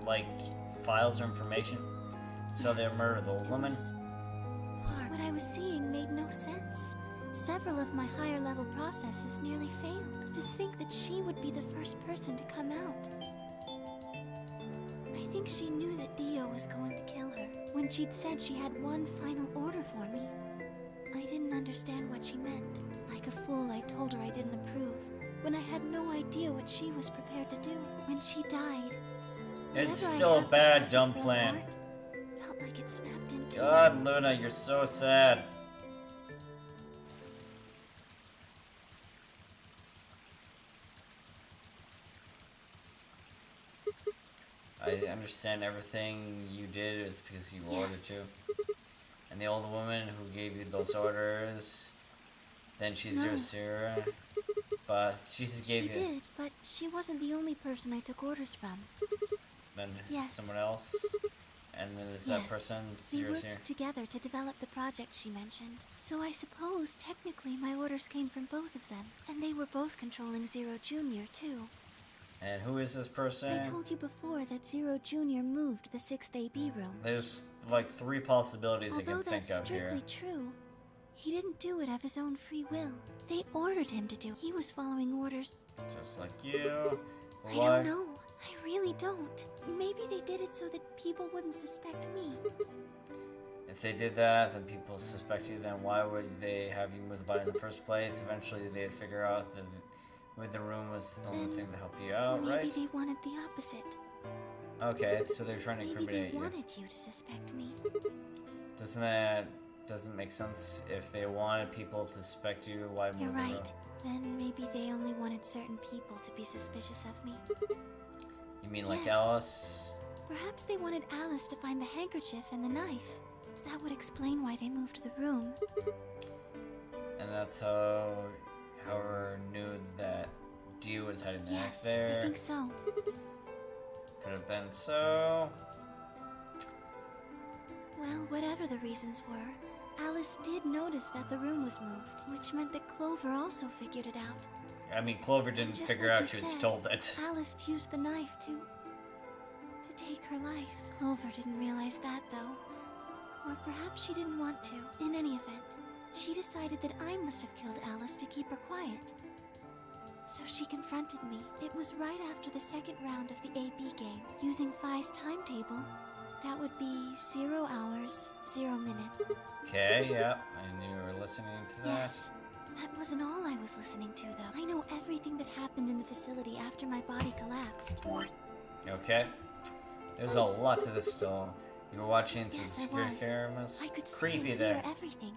like, files or information. So they Yes, murdered the old it woman. was part. What I was seeing made no sense. Several of my higher level processes nearly failed. To think that she would be the first person to come out. I think she knew that Dio was going to kill her. When she'd said she had one final order for me, I didn't understand what she meant. Like a fool, I told her I didn't approve, when I had no idea what she was prepared to do. When she died, It's whatever I still a have bad, that has dumb this real plan. heart felt like it snapped in two. God, Luna, you're so sad. I understand everything you did is because you ordered Yes. to. And the old woman who gave you those orders, then she's No. your seer. But she just gave She you did, but she wasn't the only person I took orders from. then Yes. someone else. And then is that Yes, person's we your worked seer? together to develop the project she mentioned. So I suppose technically my orders came from both of them, and they were both controlling Zero Junior too. And who is this person? I told you before that Zero Jr. moved the 6th AB room. There's like 3 possibilities I Although can think that's of here. strictly true, he didn't do it of his own free will. They ordered him to do it. He was following orders. Just like you. I Why? don't know. I really don't. Maybe they did it so that people wouldn't suspect me. If they did that, then people suspect you, then why would they have you move the body in the first place? Eventually they'd figure out that moving the room was the only Then thing to help you out, Maybe right? they wanted the opposite. Okay, so they're trying to Maybe they incriminate you. wanted you to suspect me. Doesn't make sense if they wanted people to suspect you, why move You're the room? right. Then maybe they only wanted certain people to be suspicious of me. You mean like Yes. Alice? Perhaps they wanted Alice to find the handkerchief and the knife. That would explain why they moved the room. And that's how Howard knew that Dio was hiding the knife Yes, there. I think so. Could have been so. Well, whatever the reasons were, Alice did notice that the room was moved, which meant that Clover also figured it out. I mean, Clover didn't just figure like out you she had said, stole it. Alice used the knife to take her life. Clover didn't realize that, though. Or perhaps she didn't want to. In any event, she decided that I must have killed Alice to keep her quiet. So she confronted me. It was right after the second round of the AB game. Using Phi's timetable, that would be 0 hours, 0 minutes. Okay, yeah, I knew you were listening to that. Yes. That wasn't all I was listening to, though. I know everything that happened in the facility after my body collapsed. Okay. There's a lot to this still. You were watching through Yes, the I security was. cameras. I could see Creepy and there. hear everything.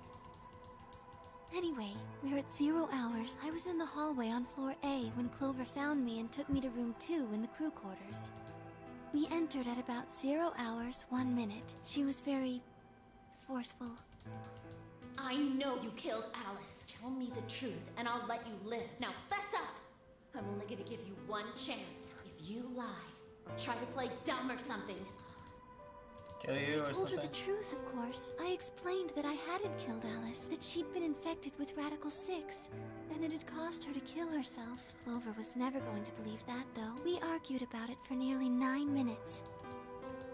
Anyway, we're at 0 hours. I was in the hallway on floor A when Clover found me and took me to room 2 in the crew quarters. We entered at about 0 hours, 1 minute. She was very forceful. I know you killed Alice. Tell me the truth, and I'll let you live. Now, fess up! I'm only gonna give you one chance. If you lie, or try to play dumb or something, Kill you I or told her something? the truth, of course. I explained that I hadn't killed Alice, that she'd been infected with Radical 6, and it had caused her to kill herself. Clover was never going to believe that, though. We argued about it for nearly 9 minutes.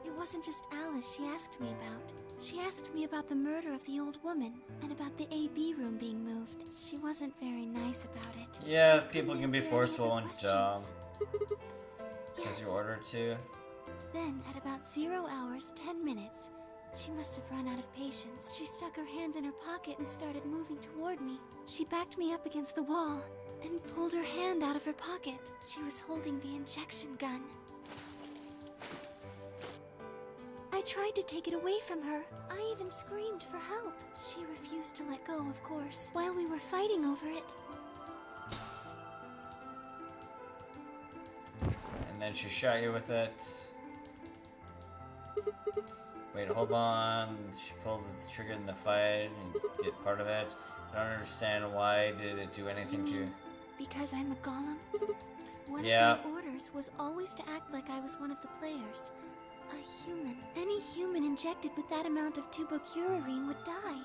It wasn't just Alice she asked me about. She asked me about the murder of the old woman, and about the AB room being moved. She wasn't very nice about it. Yeah, I couldn't people can be answer any forceful of her and dumb. questions. Because you Yes. ordered to. Then, at about 0 hours, 10 minutes, she must have run out of patience. She stuck her hand in her pocket and started moving toward me. She backed me up against the wall and pulled her hand out of her pocket. She was holding the injection gun. I tried to take it away from her. I even screamed for help. She refused to let go, of course, while we were fighting over it. And then she shot you with it. Wait, hold on. She pulled the trigger in the fight and get part of it. I don't understand why did it do anything to you. Because I'm a golem? One Yeah. of my orders was always to act like I was one of the players. A human. Any human injected with that amount of tubocurarine would die.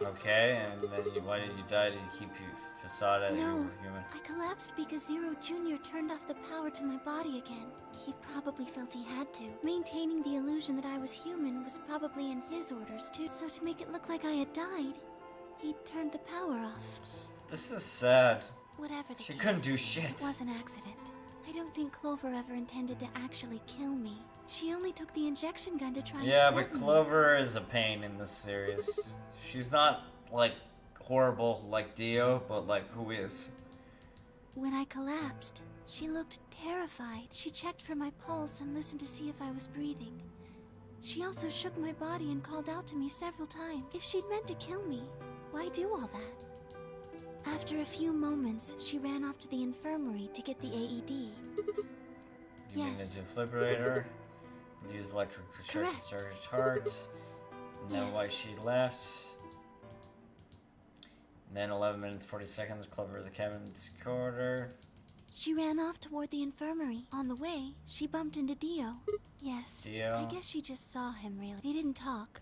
Okay, and then why did you die? Did you keep your facade that you No, were human? I collapsed because Zero Jr. turned off the power to my body again. He probably felt he had to. Maintaining the illusion that I was human was probably in his orders too. So to make it look like I had died, he turned the power off. This is sad. Whatever the She case, couldn't do shit. It was an accident. I don't think Clover ever intended to actually kill me. She only took the injection gun to try Yeah, and but threaten me. Clover is a pain in this series. She's not, like, horrible like Dio, but, like, who is? When I collapsed, she looked terrified. She checked for my pulse and listened to see if I was breathing. She also shook my body and called out to me several times. If she'd meant to kill me, why do all that? After a few moments, she ran off to the infirmary to get the AED. You Yes. need a defibrillator. Use electric shock to Correct. start his heart. And then why Yes. she left. And then 11 minutes 40 seconds, Clover the cabin's corridor. She ran off toward the infirmary. On the way, she bumped into Dio. Yes, Dio. I guess she just saw him, really. They didn't talk.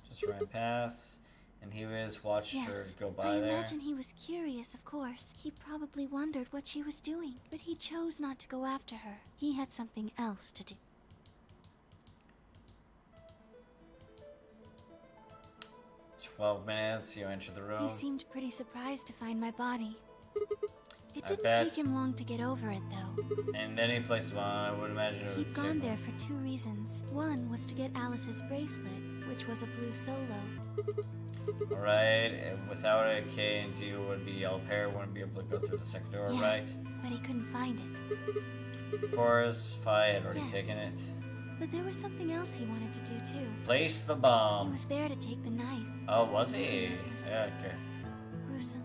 Just ran past. And he was watched Yes, her go I by there. imagine he was curious, of course. He probably wondered what she was doing, but he chose not to go after her. He had something else to do. 12 minutes, you enter the room. He seemed pretty surprised to find my body. It I didn't bet. take him long to get over it, though. And then he placed them on. I would imagine it He'd would gone take- there for two reasons. One was to get Alice's bracelet, which was a blue solo. Alright, without a K and D would be all pair, wouldn't be able to go through the second door, Yeah, right? but he couldn't find it. Of course, Fi had already Yes. taken it. But there was something else he wanted to do, too. Place the He bomb. was there to take the knife. Oh, was he? Yes. Yeah, okay. Gruesome.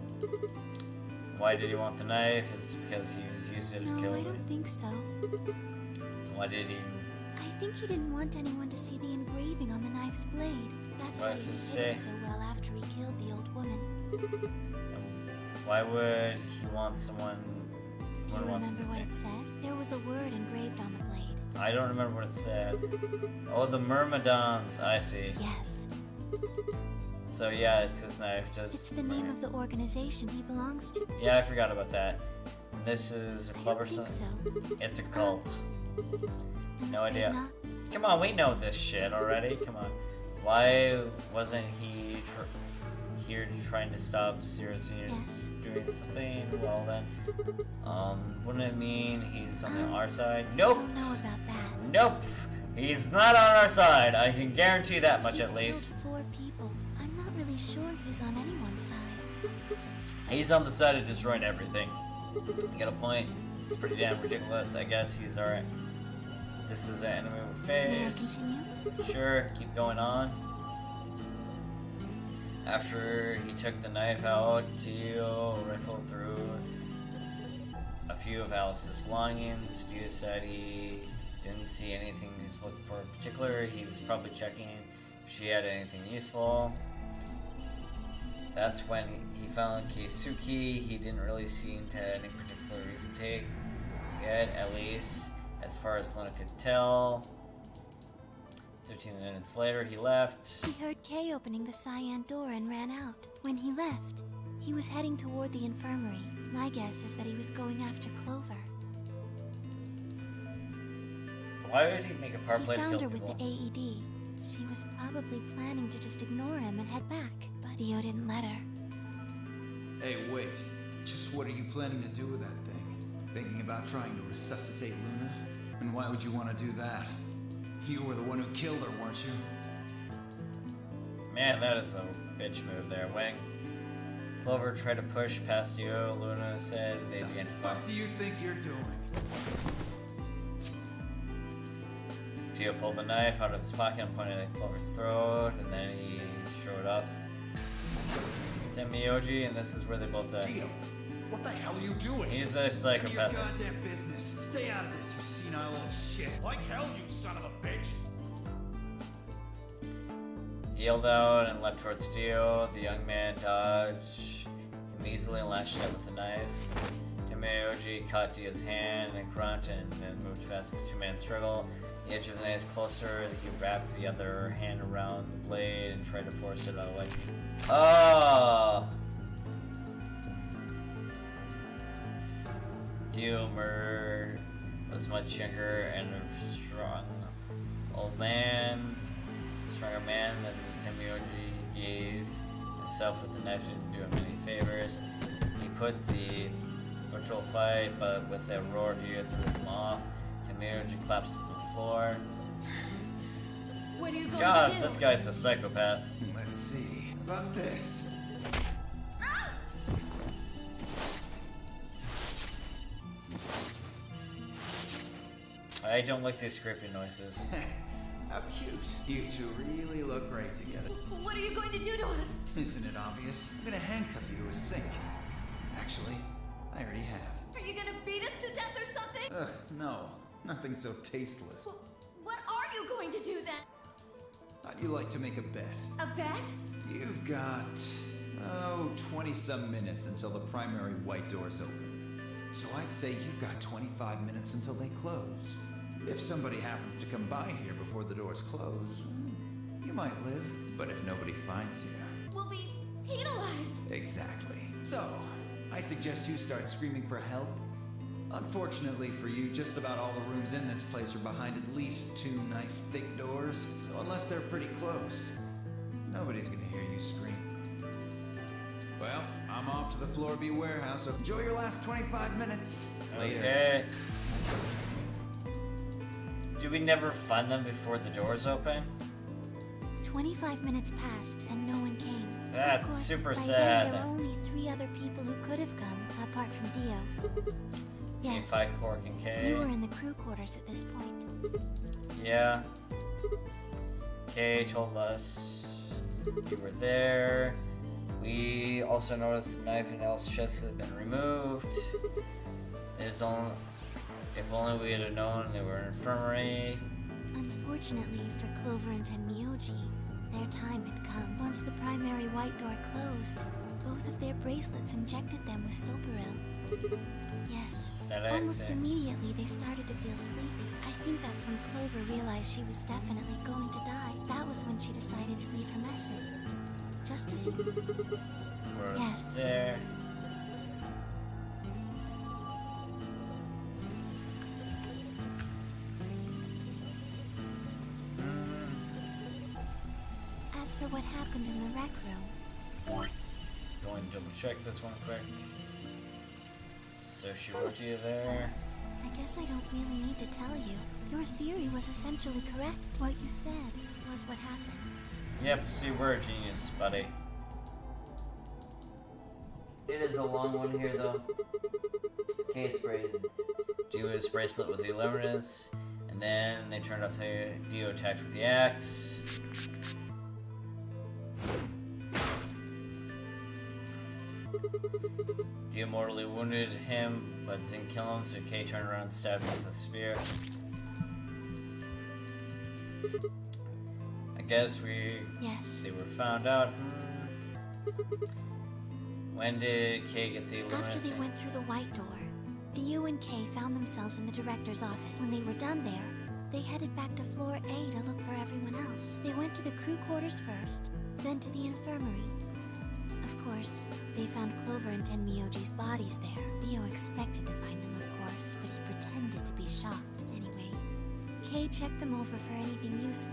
Why did he want the knife? It's because he was using it to No, kill I her. don't think so. Why did he? I think he didn't want anyone to see the engraving on the knife's blade. That's What why does he it hid say? it so well after he killed the old woman. Why would he want someone? Do you Would want remember someone what to see? it said? There was a word engraved on the blade. I don't remember what it said. Oh, the Myrmidons. I see. Yes, So yeah, it's this knife. Just it's the name of the organization he belongs to. Yeah, I forgot about that. This is a I clever don't think son. so. It's a cult. I'm No afraid idea. not. Come on, we know this shit already. Come on. Why wasn't he here trying to stop Zero Seniors Yes. doing something? Well then, wouldn't it mean he's on our side? Nope. I don't know about that. Nope. He's not on our side. I can guarantee that much He's at least. killed 4 people. I'm not really sure he's on anyone's side. He's on the side of destroying everything. You got a point. It's pretty damn ridiculous. I guess he's alright. This is an enemy with May I face. continue? Sure, keep going on. After he took the knife out, Dio rifled through a few of Alice's belongings. Dio said he didn't see anything he was looking for in particular. He was probably checking if she had anything useful. That's when he found Keisuke. He didn't really seem to have any particular reason to take it, at least as far as Luna could tell. 15 minutes later, he left. He heard Kay opening the cyan door and ran out. When he left, he was heading toward the infirmary. My guess is that he was going after Clover. Why would he make a power He play to found kill her with people? the AED. She was probably planning to just ignore him and head back, but Dio didn't let her. Hey, wait. Just what are you planning to do with that thing? Thinking about trying to resuscitate Luna? And why would you want to do that? You were the one who killed her, weren't you? Man, that is a bitch move there, Wing. Clover tried to push past you. Luna said they The began fuck fighting. do you think you're doing? Dio pulled the knife out of his pocket and pointed at Clover's throat, and then he showed up to Miyoji, and this is where they both died. Dio, what the hell are you doing? He's a None of your psychopath. goddamn business. Stay out of this, you senile old shit. Like hell, you son of a bitch! He yelled out and leapt towards Dio. The young man dodged him easily and lashed out with a knife. Miyoji caught Dio's hand and grunt and then moved past the two-man struggle. The edge of the knife closer. He wrapped the other hand around the blade and tried to force it out of the way. Oh! Dio was much younger and a strong old man. Stronger man than Miyoji gave himself with the knife didn't do him any favors. He put the virtual fight, but with a roar, Dio threw him off. Miyoji collapsed to the floor. What are you going God, to do? this guy's a psychopath. Let's see. About this. I don't like these creepy noises. How cute. You two really look great together. What are you going to do to us? Isn't it obvious? I'm gonna handcuff you to a sink. Actually, I already have. Are you going to beat us to death or something? Ugh, no. Nothing so tasteless. What are you going to do then? How'd you like to make a bet? A bet? You've got, 20-some minutes until the primary white doors open. So I'd say you've got 25 minutes until they close. If somebody happens to come by here before the doors close, you might live. But if nobody finds you, will be penalized. Exactly. So, I suggest you start screaming for help. Unfortunately for you, just about all the rooms in this place are behind at least 2 nice thick doors, so unless they're pretty close, nobody's gonna hear you scream. Well, I'm off to the Floor B warehouse, so enjoy your last 25 minutes. Later. Okay. Do we never find them before the doors open? 25 minutes passed and no one came. That's Of course, super by sad. Then, there were only 3 other people who could have come, apart from Dio. Yes, Fight Quark and Kay. you were in the crew quarters at this point. Yeah. Kay told us you were there. We also noticed the knife in Elle's chest had been removed. There's only... If only we had known they were in infirmary. Unfortunately for Clover and Tenmyoji, their time had come. Once the primary white door closed, both of their bracelets injected them with Soparil. Yes, almost immediately they started to feel sleepy. I think that's when Clover realized she was definitely going to die. That was when she decided to leave her message. Just as you... We're Yes. there. As for what happened in the rec room, Going to double check this one quick. So she wrote you there. I guess I don't really need to tell you. Your theory was essentially correct. What you said was what happened. Yep, see, we're a genius, buddy. It is a long one here, though. Case brains. Dio's bracelet with the Illuminus, and then they turned off the Dio attacked with the axe. Dio mortally wounded him, but didn't kill him, so Kay turned around and stabbed him with a spear. I guess Yes. they were found out. When did Kay get the Illuminus? After they went through the white door, Dio and Kay found themselves in the director's office. When they were done there, they headed back to floor A to look for everyone else. They went to the crew quarters first, then to the infirmary. Of course, they found Clover and Tenmyoji's bodies there. Dio expected to find them, of course, but he pretended to be shocked anyway. Kay checked them over for anything useful.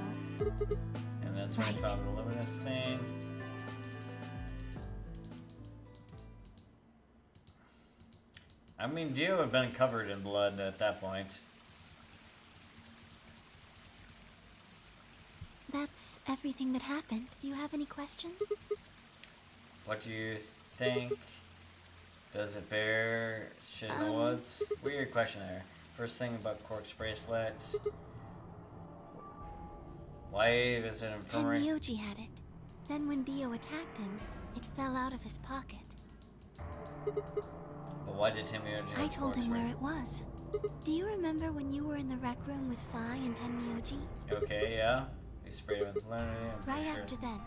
And that's when I found the Illuminus thing. I mean, Dio had been covered in blood at that point. That's everything that happened. Do you have any questions? What do you think? Does it bear shit in the woods? Weird question there. First thing about Quark's bracelets. Why is it infirmary? Tenmyoji had it. Then when Dio attacked him, it fell out of his pocket. But why did Tenmyoji I have told Quark's him where it was. Do you remember when you were in the rec room with Phi and Tenmyoji? Okay, yeah. We sprayed him with learning. Right after then.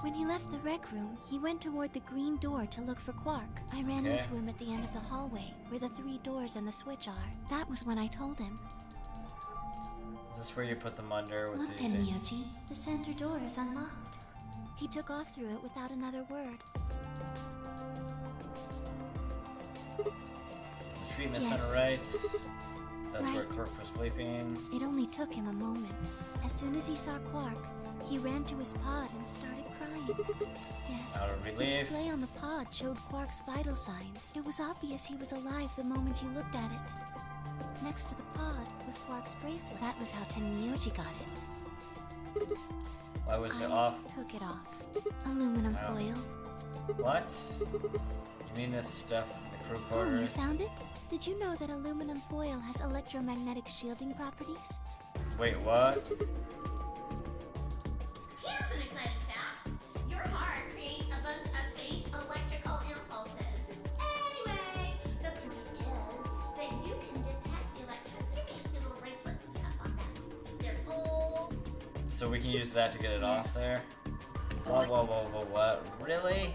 When he left the rec room, he went toward the green door to look for Quark. I ran Okay. into him at the end of the hallway, where the 3 doors and the switch are. That was when I told him. Is this where you put them under with Look, these? Tenmyoji, the center door is unlocked. He took off through it without another word. The treatment Yes. center, right? That's where Right. Quark was sleeping. It only took him a moment. As soon as he saw Quark, he ran to his pod and started crying. Yes, Out of the relief. display on the pod showed Quark's vital signs. It was obvious he was alive the moment you looked at it. Next to the pod was Quark's bracelet. That was how Tenmyoji got it. Why was it I off? took it off. Aluminum Wow. foil. What? You mean this stuff in the crew Oh, you quarters? found it? Did you know that aluminum foil has electromagnetic shielding properties? Wait, what? Here's an exciting fact. Your heart creates a bunch of faint electrical impulses. Anyway, the point is that you can detect the electricity through the bracelets you have on them. They're gold. So we can use that to get it off Yes. there? Whoa, whoa, whoa, whoa, what? Really?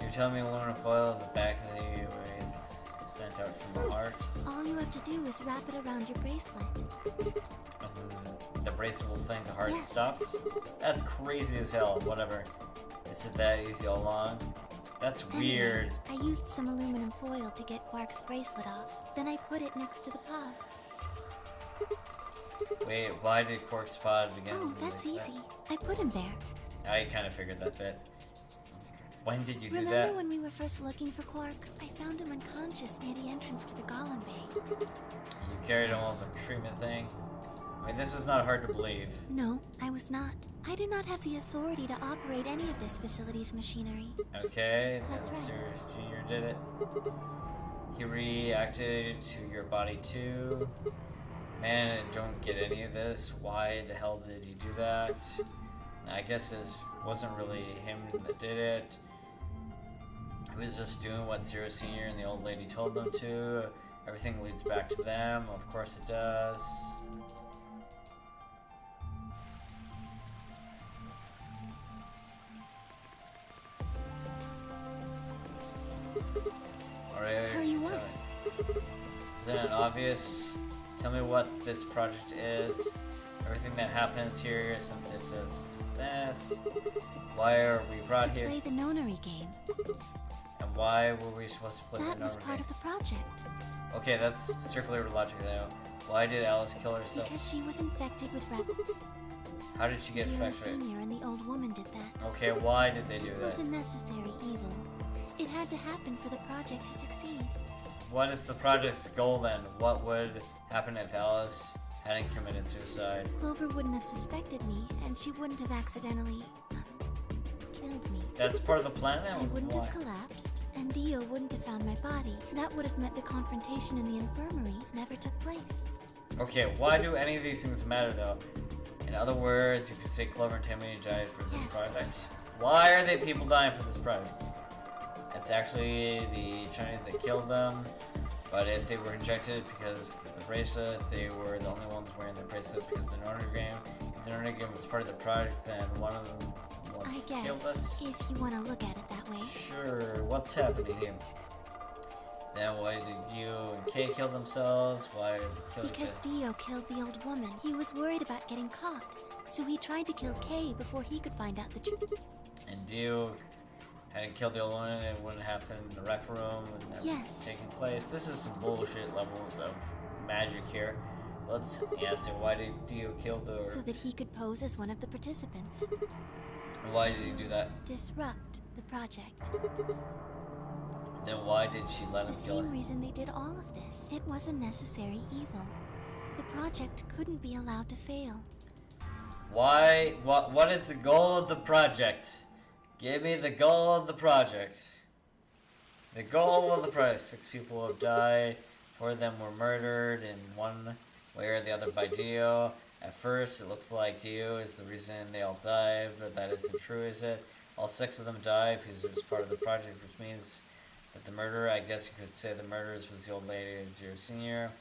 You're telling me aluminum foil in the back of the is sent out from the heart? All you have to do is wrap it around your bracelet. The bracelet will think the heart Yes. stops? That's crazy as hell, whatever. Is it that easy all along? That's weird. Anyway, I used some aluminum foil to get Quark's bracelet off. Then I put it next to the pod. Wait, why did Quark's pod begin? Oh, that's like easy. I put him there. That? I kind of figured that bit. When did you do Remember that? when we were first looking for Quark? I found him unconscious near the entrance to the Golem Bay. You carried him on the treatment thing? I mean, this is not hard to believe. No, I was not. I do not have the authority to operate any of this facility's machinery. Okay, That's then right. Sirius Jr. did it. He reacted to your body too. Man, I don't get any of this. Why the hell did he do that? I guess it wasn't really him that did it. He was just doing what Zero Senior and the old lady told him to. Everything leads back to them. Of course it does. Alright. Tell you what. Isn't it obvious? Tell me what this project is. Everything that happens here since it does this. Why are we brought To here? play the nonary game. And why were we supposed to play That the was number part game? of the project. Okay, that's circular logic though. Why did Alice kill herself? Because she was infected with rat. How did she get Zero infected? Senior and the old woman did that. Okay, why did they do It was that? a necessary evil. It had to happen for the project to succeed. What is the project's goal then? What would happen if Alice hadn't committed suicide? Clover wouldn't have suspected me, and she wouldn't have accidentally killed me. That's part of the plan I then? wouldn't Why? have collapsed, and Dio wouldn't have found my body. That would have meant the confrontation in the infirmary never took place. Okay, why do any of these things matter though? In other words, you could say Clover and Timmy died for this Yes. project. Why are they people dying for this project? It's actually the Eternity that killed them, but if they were injected because of the bracelet, they were the only ones wearing the bracelet because the Norner game. If the Norner game was part of the project, then one of them would I have killed guess, us. if you want to look at it that way. Sure, what's happening here? Then why did you and Kay kill themselves? Why did you kill each Because other? Dio killed the old woman. He was worried about getting caught, so he tried to kill Kay before he could find out the truth. And Dio hadn't killed the old one, it wouldn't happen in the rec room, and never Yes. taken place. This is some bullshit levels of magic here. Let's ask him, why did Dio kill the... So that he could pose as one of the participants. Why did he do that? Disrupt the project. Then why did she let The him kill same her? reason they did all of this. It was a necessary evil. The project couldn't be allowed to fail. Why? What is the goal of the project? Give me the goal of the project. The goal of the project. 6 people have died. 4 of them were murdered in one way or the other by Dio. At first, it looks like Dio is the reason they all died, but that isn't true, is it? All 6 of them died because it was part of the project, which means that the murderer, I guess you could say the murderers was the old lady and Zero Senior.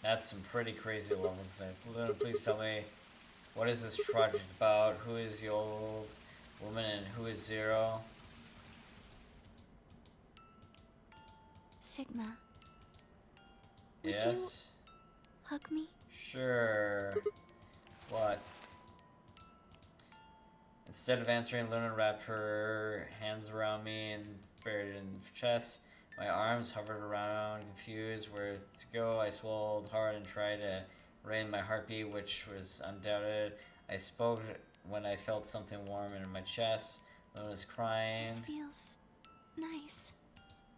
That's some pretty crazy levels there. Luna, please tell me, what is this project about? Who is the old woman and who is Zero? Sigma, Would you- Yes? hug me? Sure. What? Instead of answering, Luna wrapped her hands around me and buried it in the chest. My arms hovered around, confused where to go. I swallowed hard and tried to rein my heartbeat, which was undoubted. I spoke when I felt something warm in my chest. Luna's crying. This feels nice.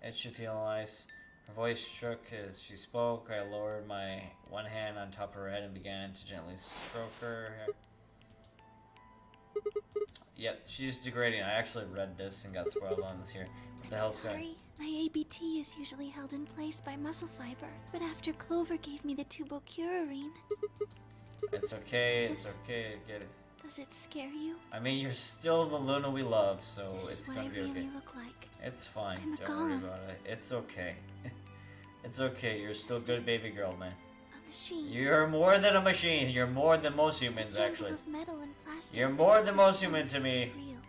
It should feel nice. Her voice shook as she spoke. I lowered my one hand on top of her head and began to gently stroke her hair. Yep, she's degrading. I actually read this and got spoiled on this here. What the I'm hell's going on? sorry. My ABT is usually held in place by muscle fiber, but after Clover gave me the tubocurarine, It's okay, it's This- okay, get it. does it scare you? I mean, you're still the Luna we love, so This it's is what I gonna be really okay. look like. It's fine, I'm a don't worry golem. about it. It's okay. It's okay, you're still good baby girl, man. A machine. You're more than a machine, you're more than most humans, Jungle actually. of metal and plastic You're that more makes than me most feel human to me. real.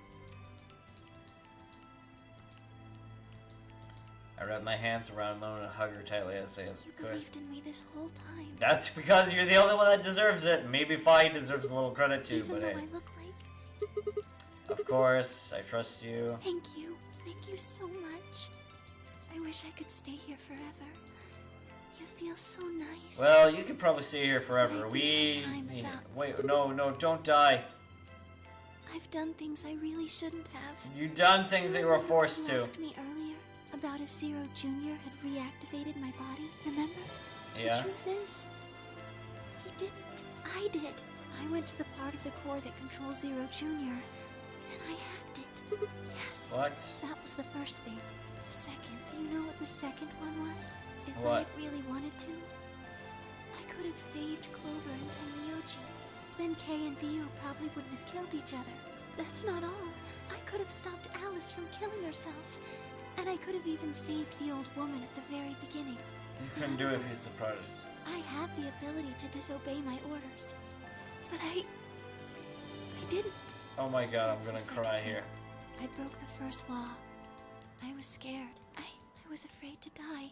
I I wrapped my hands around Luna and hugged her tightly as I You could. believed in me this whole time. That's because you're the only one that deserves it. Maybe Fi deserves a little credit too, Even but though hey. I look like... Of course, I trust you. Thank you. Thank you so much. I wish I could stay here forever. You feel so nice. Well, you could probably stay here forever. I think We my time is need it. up. Wait, no, don't die. I've done things I really shouldn't have. You've done things that you were Remember when forced you to. asked me earlier about if Zero Jr. had reactivated my body, remember? Yeah. The truth is, he didn't. I did. I went to the part of the core that controls Zero Jr. and I hacked it. Yes. What? That was the first thing. The second, do you know what the second one was? If I What? had really wanted to, I could have saved Clover and Tenryoji. Then Kay and Dio probably wouldn't have killed each other. That's not all. I could have stopped Alice from killing herself. And I could have even saved the old woman at the very beginning. You couldn't do it if you surprised. I had the ability to disobey my orders. But I didn't. Oh my god, I'm That's gonna the second cry thing. here. I broke the first law. I was scared. I was afraid to die.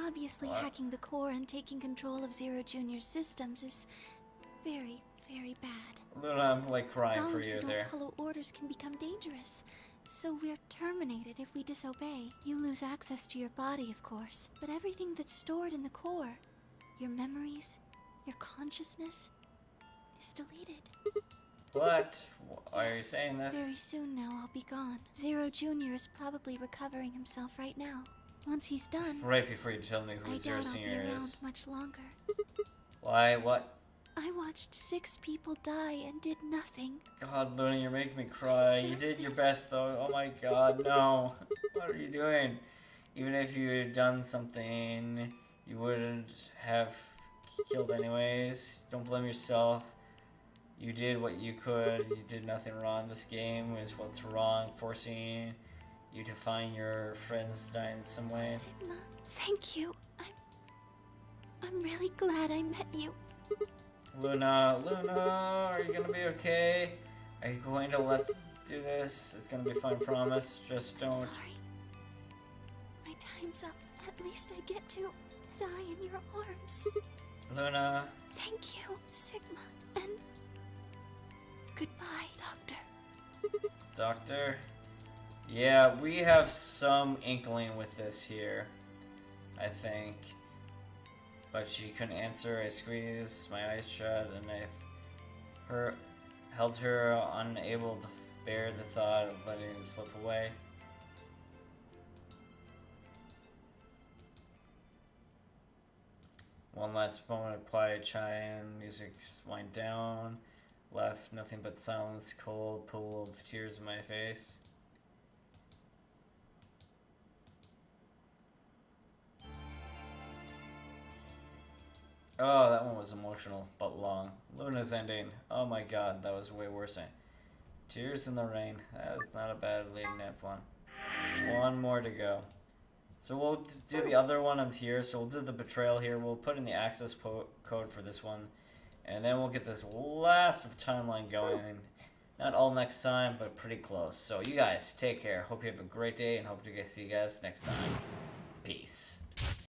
Obviously, What? hacking the core and taking control of Zero Jr.'s systems is very, very bad. Luna, I'm like crying for Golems you who don't there. follow orders can become dangerous. So we're terminated if we disobey. You lose access to your body, of course. But everything that's stored in the core, your memories, your consciousness, is deleted. What? Are you Yes, saying Very this? soon now I'll be gone. Zero Jr. is probably recovering himself right now. Once he's done, Right before you tell me who I Zero doubt I'll be Senior around is. much longer. Why? What? I watched 6 people die and did nothing. God, Luna, you're making me cry. You deserve did your this. best, though. Oh my god, no. What are you doing? Even if you had done something, you wouldn't have killed anyways. Don't blame yourself. You did what you could. You did nothing wrong. This game is what's wrong, forcing you to find your friends die in some way. Sigma, thank you. I'm really glad I met you. Luna, are you gonna be okay? Are you going to let do this? It's gonna be fine, promise. Just I'm don't. sorry. My time's up. At least I get to die in your arms. Luna, Thank you, Sigma. And goodbye, Doctor. Doctor. Yeah, we have some inkling with this here, I think. But she couldn't answer. I squeezed my eyes shut and held her unable to bear the thought of letting it slip away. One last moment of quiet chime, music wind down, left nothing but silence, cold pool of tears in my face. Oh, that one was emotional, but long. Luna's ending. Oh my god, that was way worse. Tears in the Rain. That is not a bad leading up one. One more to go. So we'll do the other one on here. So we'll do the betrayal here. We'll put in the access code for this one. And then we'll get this last of timeline going. Not all next time, but pretty close. So you guys, take care. Hope you have a great day and hope to see you guys next time. Peace.